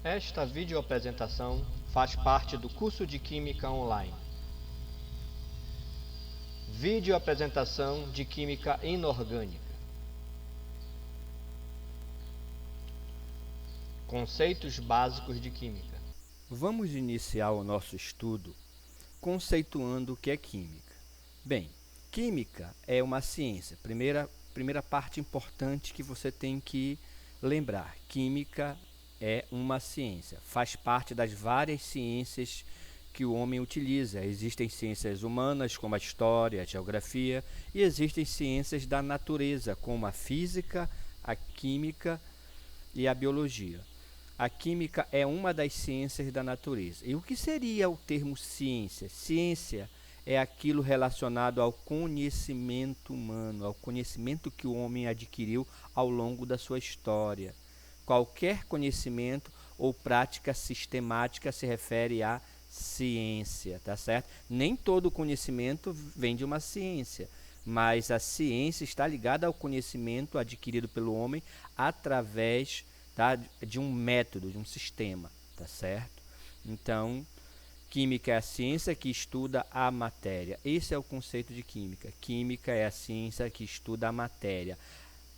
Esta videoapresentação faz parte do curso de Química Online. Videoapresentação de Química Inorgânica. Conceitos básicos de Química. Vamos iniciar o nosso estudo conceituando o que é química. Bem, química é uma ciência. Primeira parte importante que você tem que lembrar. Química é uma ciência. Faz parte das várias ciências que o homem utiliza. Existem ciências humanas, como a história, a geografia, e existem ciências da natureza, como a física, a química e a biologia. A química é uma das ciências da natureza. E o que seria o termo ciência? Ciência é aquilo relacionado ao conhecimento humano, ao conhecimento que o homem adquiriu ao longo da sua história. Qualquer conhecimento ou prática sistemática se refere à ciência, tá certo? Nem todo conhecimento vem de uma ciência, mas a ciência está ligada ao conhecimento adquirido pelo homem através de um método, de um sistema, tá certo? Então, química é a ciência que estuda a matéria. Esse é o conceito de química. Química é a ciência que estuda a matéria.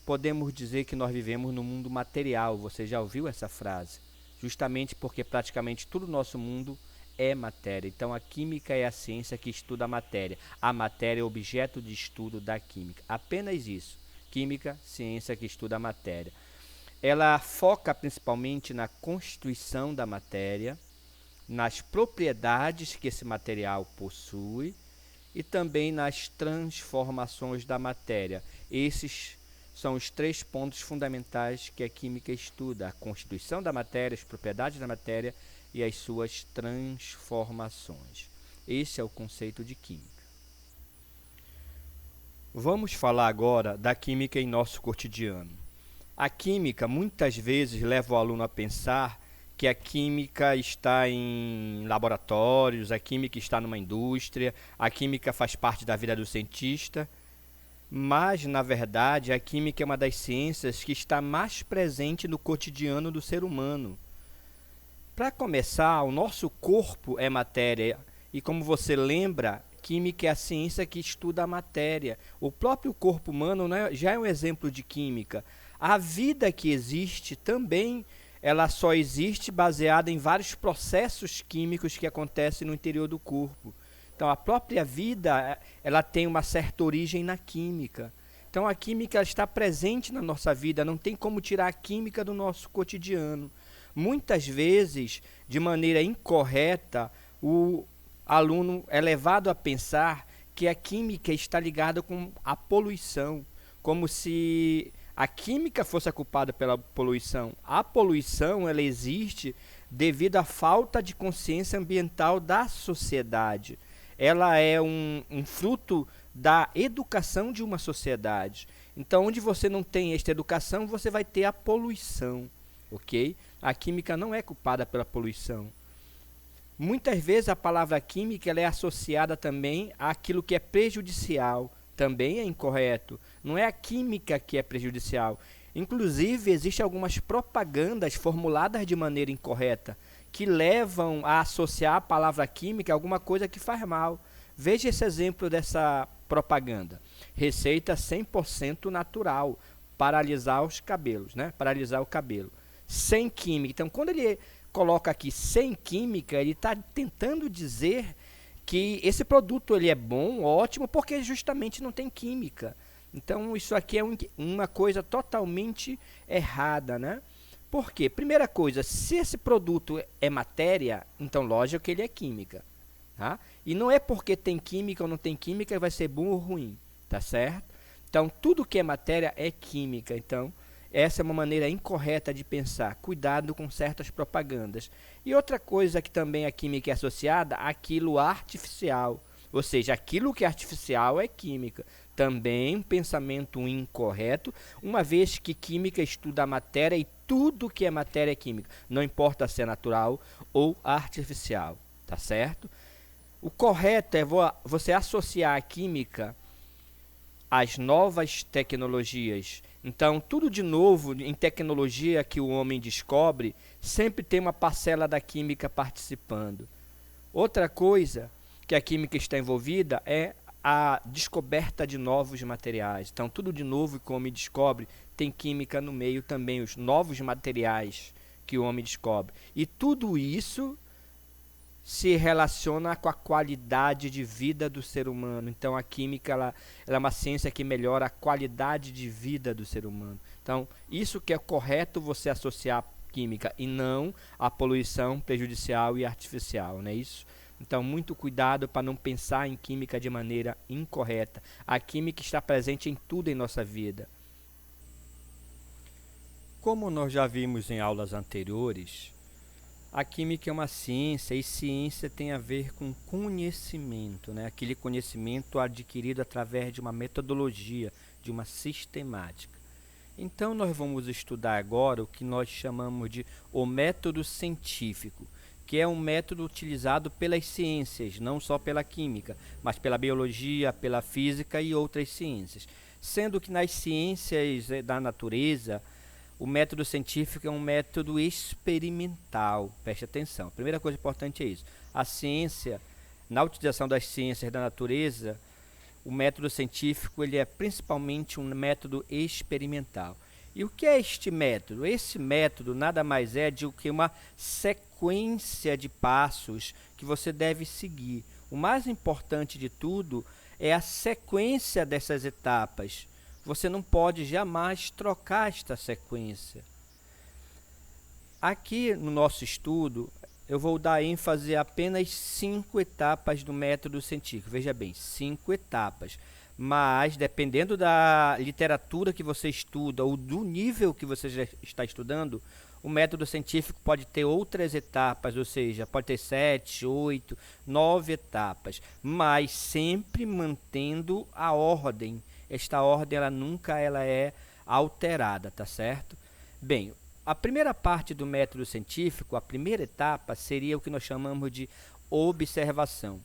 Podemos dizer que nós vivemos no mundo material. Você já ouviu essa frase? Justamente porque praticamente todo o nosso mundo é matéria. Então, a química é a ciência que estuda a matéria. A matéria é objeto de estudo da química. Apenas isso. Química, ciência que estuda a matéria. Ela foca principalmente na constituição da matéria, nas propriedades que esse material possui e também nas transformações da matéria. Esses são os 3 pontos fundamentais que a química estuda: a constituição da matéria, as propriedades da matéria e as suas transformações. Esse é o conceito de química. Vamos falar agora da química em nosso cotidiano. A química muitas vezes leva o aluno a pensar que a química está em laboratórios, a química está numa indústria, a química faz parte da vida do cientista, mas, na verdade, a química é uma das ciências que está mais presente no cotidiano do ser humano. Para começar, o nosso corpo é matéria e, como você lembra, química é a ciência que estuda a matéria. O próprio corpo humano, né, já é um exemplo de química. A vida que existe também, ela só existe baseada em vários processos químicos que acontecem no interior do corpo. Então, a própria vida, ela tem uma certa origem na química. Então, a química está presente na nossa vida, não tem como tirar a química do nosso cotidiano. Muitas vezes, de maneira incorreta, o aluno é levado a pensar que a química está ligada com a poluição, como se a química fosse a culpada pela poluição. A poluição, ela existe devido à falta de consciência ambiental da sociedade. Ela é um fruto da educação de uma sociedade. Então, onde você não tem esta educação, você vai ter a poluição, ok? A química não é culpada pela poluição. Muitas vezes a palavra química ela é associada também àquilo que é prejudicial. Também é incorreto. Não é a química que é prejudicial. Inclusive, existem algumas propagandas formuladas de maneira incorreta que levam a associar a palavra química a alguma coisa que faz mal. Veja esse exemplo dessa propaganda. Receita 100% natural para alisar os cabelos, né? Para alisar o cabelo. Sem química. Então, quando ele coloca aqui sem química, ele está tentando dizer que esse produto ele é bom, ótimo, porque justamente não tem química. Então, isso aqui é uma coisa totalmente errada, né? Por quê? Primeira coisa, se esse produto é matéria, então lógico que ele é química. Tá? E não é porque tem química ou não tem química que vai ser bom ou ruim, tá certo? Então, tudo que é matéria é química. Então, essa é uma maneira incorreta de pensar. Cuidado com certas propagandas. E outra coisa que também a química é associada, aquilo artificial. Ou seja, aquilo que é artificial é química. Também um pensamento incorreto, uma vez que química estuda a matéria e tudo que é matéria é química. Não importa se é natural ou artificial, tá certo? O correto é você associar a química às novas tecnologias Então, tudo de novo em tecnologia que o homem descobre, sempre tem uma parcela da química participando. Outra coisa que a química está envolvida é a descoberta de novos materiais. Então, tudo de novo que o homem descobre tem química no meio também, os novos materiais que o homem descobre. E tudo isso se relaciona com a qualidade de vida do ser humano. Então, a química ela é uma ciência que melhora a qualidade de vida do ser humano. Então, isso que é correto você associar à química e não à poluição prejudicial e artificial, não é isso? Então, muito cuidado para não pensar em química de maneira incorreta. A química está presente em tudo em nossa vida. Como nós já vimos em aulas anteriores, a química é uma ciência e ciência tem a ver com conhecimento, né? Aquele conhecimento adquirido através de uma metodologia, de uma sistemática. Então, nós vamos estudar agora o que nós chamamos de o método científico, que é um método utilizado pelas ciências, não só pela química, mas pela biologia, pela física e outras ciências. Sendo que nas ciências da natureza, o método científico é um método experimental. Preste atenção. A primeira coisa importante é isso. A ciência, na utilização das ciências da natureza, o método científico ele é principalmente um método experimental. E o que é este método? Esse método nada mais é do que uma sequência de passos que você deve seguir. O mais importante de tudo é a sequência dessas etapas. Você não pode jamais trocar esta sequência. Aqui no nosso estudo, eu vou dar ênfase a apenas 5 etapas do método científico. Veja bem, 5 etapas. Mas, dependendo da literatura que você estuda ou do nível que você já está estudando, o método científico pode ter outras etapas, ou seja, pode ter 7, 8, 9 etapas, mas sempre mantendo a ordem. Esta ordem ela nunca é alterada, tá certo? Bem, a primeira parte do método científico, a primeira etapa, seria o que nós chamamos de observação.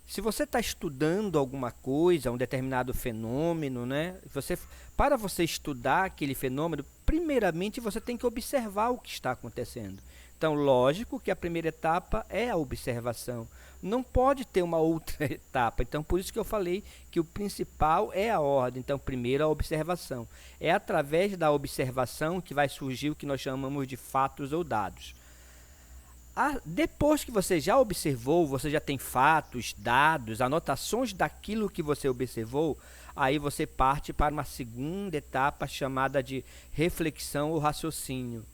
Se você está estudando alguma coisa, um determinado fenômeno, né? Para você estudar aquele fenômeno, primeiramente você tem que observar o que está acontecendo. Então, lógico que a primeira etapa é a observação. Não pode ter uma outra etapa. Então, por isso que eu falei que o principal é a ordem. Então, primeiro a observação. É através da observação que vai surgir o que nós chamamos de fatos ou dados. Depois que você já observou, você já tem fatos, dados, anotações daquilo que você observou, aí você parte para uma segunda etapa chamada de reflexão ou raciocínio.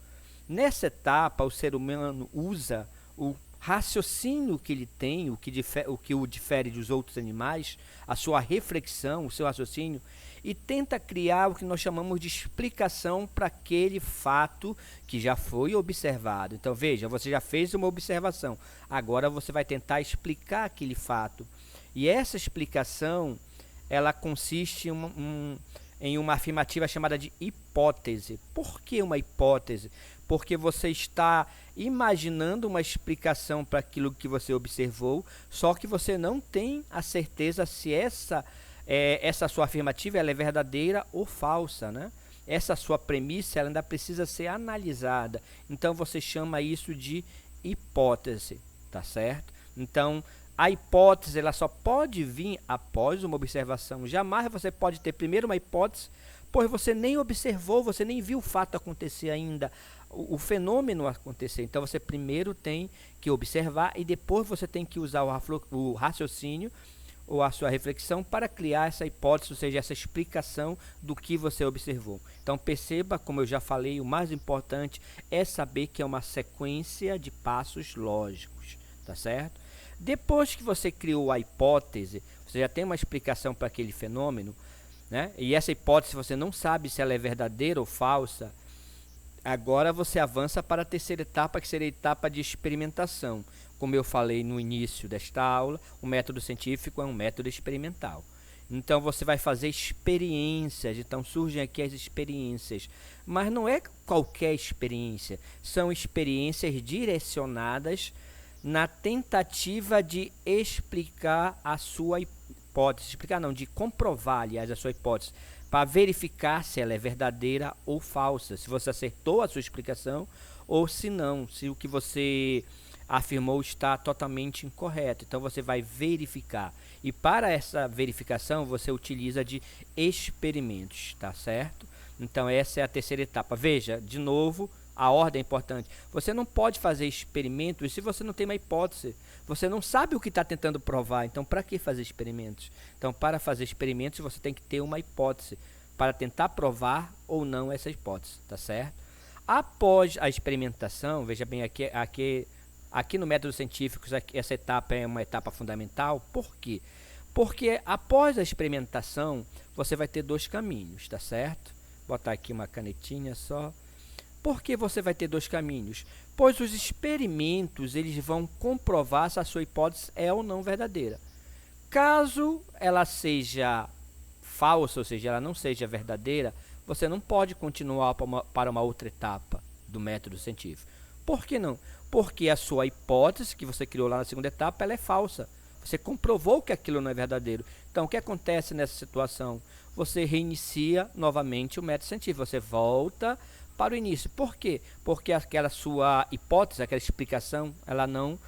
Nessa etapa, o ser humano usa o raciocínio que ele tem, o que o difere dos outros animais, a sua reflexão, o seu raciocínio, e tenta criar o que nós chamamos de explicação para aquele fato que já foi observado. Então, veja, você já fez uma observação, agora você vai tentar explicar aquele fato. E essa explicação, ela consiste em uma afirmativa chamada de hipótese. Por que uma hipótese? Porque você está imaginando uma explicação para aquilo que você observou, só que você não tem a certeza se essa sua afirmativa ela é verdadeira ou falsa, né? Essa sua premissa ela ainda precisa ser analisada. Então, você chama isso de hipótese, tá certo? Então, a hipótese ela só pode vir após uma observação. Jamais você pode ter primeiro uma hipótese, pois você nem observou, você nem viu o fato acontecer ainda, o fenômeno acontecer. Então, você primeiro tem que observar e depois você tem que usar o raciocínio ou a sua reflexão para criar essa hipótese, ou seja, essa explicação do que você observou. Então, perceba, como eu já falei, o mais importante é saber que é uma sequência de passos lógicos, tá certo? Depois que você criou a hipótese, você já tem uma explicação para aquele fenômeno, né? E essa hipótese você não sabe se ela é verdadeira ou falsa. Agora você avança para a terceira etapa, que seria a etapa de experimentação. Como eu falei no início desta aula, o método científico é um método experimental. Então, você vai fazer experiências, então surgem aqui as experiências. Mas não é qualquer experiência, são experiências direcionadas na tentativa de explicar a sua hipótese. Explicar não, de comprovar, aliás, a sua hipótese. para verificar se ela é verdadeira ou falsa, se você acertou a sua explicação ou se não, se o que você afirmou está totalmente incorreto. Então você vai verificar. E para essa verificação você utiliza de experimentos, tá certo? Então essa é a terceira etapa. Veja, de novo, a ordem é importante. Você não pode fazer experimentos se você não tem uma hipótese. Você não sabe o que está tentando provar. Então, para que fazer experimentos? Então, para fazer experimentos, você tem que ter uma hipótese para tentar provar ou não essa hipótese, tá certo? Após a experimentação, veja bem, aqui no método científico, essa etapa é uma etapa fundamental. Por quê? Porque após a experimentação, você vai ter dois caminhos, tá certo? Vou botar aqui uma canetinha só. Por que você vai ter dois caminhos? Pois os experimentos eles vão comprovar se a sua hipótese é ou não verdadeira. Caso ela seja falsa, ou seja, ela não seja verdadeira, você não pode continuar para uma outra etapa do método científico. Por que não? Porque a sua hipótese que você criou lá na segunda etapa, ela é falsa. Você comprovou que aquilo não é verdadeiro. Então, o que acontece nessa situação? Você reinicia novamente o método científico. Você volta para o início. Por quê? Porque aquela sua hipótese, aquela explicação, ela não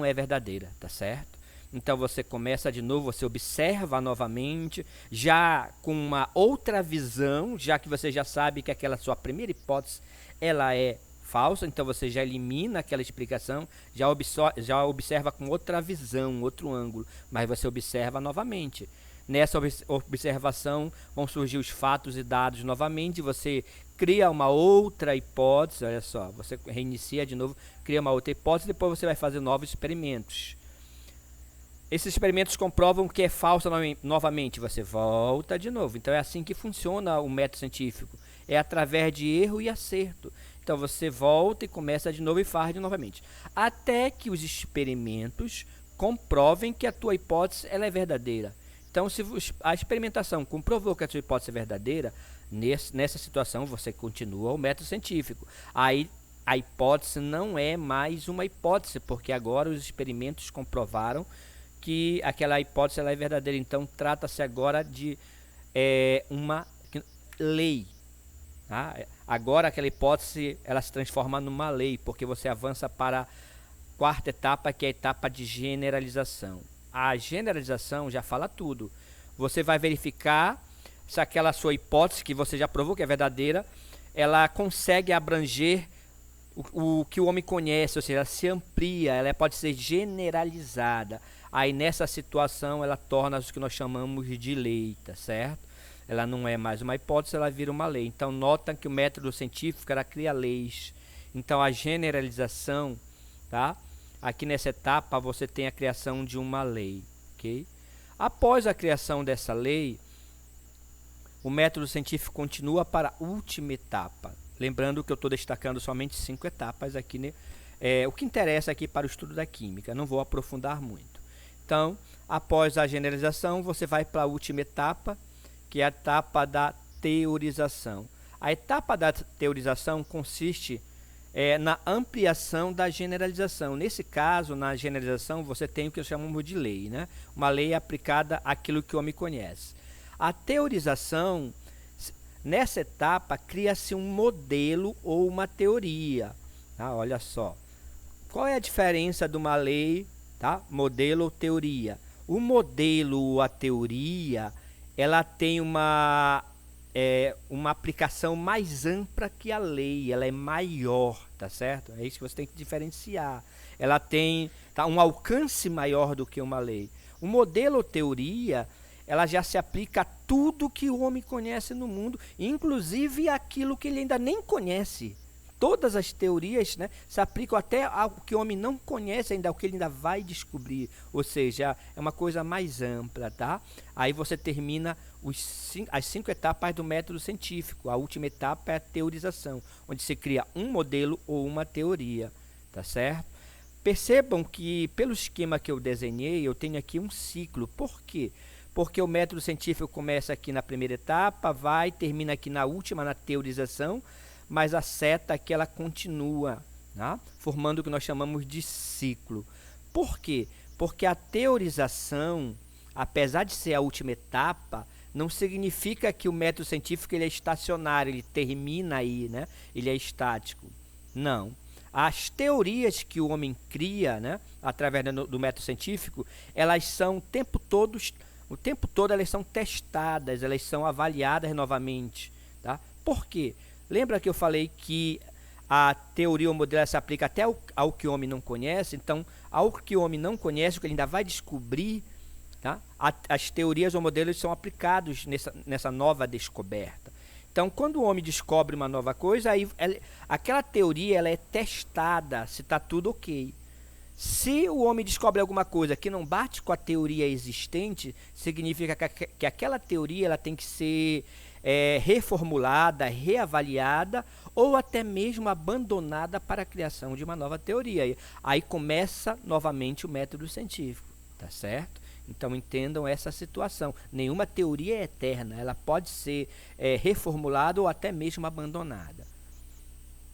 é verdadeira, tá certo? Então você começa de novo, você observa novamente, já com uma outra visão, já que você já sabe que aquela sua primeira hipótese, ela é falsa, então você já elimina aquela explicação, já observa com outra visão, outro ângulo, mas você observa novamente. Nessa observação vão surgir os fatos e dados novamente, você cria uma outra hipótese, olha só, você reinicia de novo, cria uma outra hipótese, depois você vai fazer novos experimentos. Esses experimentos comprovam que é falso novamente, você volta de novo. Então é assim que funciona o método científico, é através de erro e acerto. Então você volta e começa de novo e faz de novamente, até que os experimentos comprovem que a tua hipótese ela é verdadeira. Então, se a experimentação comprovou que a sua hipótese é verdadeira, nessa situação você continua o método científico. Aí a hipótese não é mais uma hipótese, porque agora os experimentos comprovaram que aquela hipótese ela é verdadeira. Então, trata-se agora de uma lei. Tá? Agora aquela hipótese ela se transforma numa lei, porque você avança para a quarta etapa, que é a etapa de generalização. A generalização já fala tudo. Você vai verificar se aquela sua hipótese, que você já provou que é verdadeira, ela consegue abranger o que o homem conhece, ou seja, ela se amplia, ela pode ser generalizada. Aí nessa situação ela torna o que nós chamamos de lei, tá certo? Ela não é mais uma hipótese, ela vira uma lei. Então nota que o método científico ela cria leis. Então a generalização, tá? Aqui nessa etapa você tem a criação de uma lei, ok? Após a criação dessa lei, o método científico continua para a última etapa. Lembrando que eu estou destacando somente 5 etapas aqui, né? O que interessa aqui para o estudo da química, não vou aprofundar muito. Então, após a generalização, você vai para a última etapa, que é a etapa da teorização. A etapa da teorização consiste na ampliação da generalização. Nesse caso, na generalização, você tem o que chamamos de lei, né? Uma lei aplicada àquilo que o homem conhece. A teorização, nessa etapa, cria-se um modelo ou uma teoria. Tá? Olha só. Qual é a diferença de uma lei, tá? Modelo ou teoria? O modelo ou a teoria, ela tem uma aplicação mais ampla que a lei, ela é maior, tá certo? É isso que você tem que diferenciar. Ela tem um alcance maior do que uma lei. O modelo ou teoria, ela já se aplica a tudo que o homem conhece no mundo, inclusive aquilo que ele ainda nem conhece. Todas as teorias, né, se aplicam até ao que o homem não conhece ainda, ao que ele ainda vai descobrir. Ou seja, é uma coisa mais ampla, tá? Aí você termina as 5 etapas do método científico. A última etapa é a teorização, onde se cria um modelo ou uma teoria, tá certo? Percebam que, pelo esquema que eu desenhei, eu tenho aqui um ciclo. Por quê? Porque o método científico começa aqui na primeira etapa, termina aqui na última, na teorização, mas a seta aqui ela continua, tá? Formando o que nós chamamos de ciclo. Por quê? Porque a teorização, apesar de ser a última etapa, não significa que o método científico ele é estacionário, ele termina aí, né? Ele é estático. Não. As teorias que o homem cria, né, através do método científico, elas são o tempo todo elas são testadas, elas são avaliadas novamente. Tá? Por quê? Lembra que eu falei que a teoria ou modelo se aplica até ao que o homem não conhece? Então, ao que o homem não conhece, o que ele ainda vai descobrir, tá? As teorias ou modelos são aplicados nessa nova descoberta. Então, quando o homem descobre uma nova coisa, aí aquela teoria ela é testada se está tudo ok. Se o homem descobre alguma coisa que não bate com a teoria existente, significa que aquela teoria ela tem que ser reformulada, reavaliada ou até mesmo abandonada para a criação de uma nova teoria. Aí começa novamente o método científico, tá certo? Então entendam essa situação. Nenhuma teoria é eterna, ela pode ser reformulada ou até mesmo abandonada.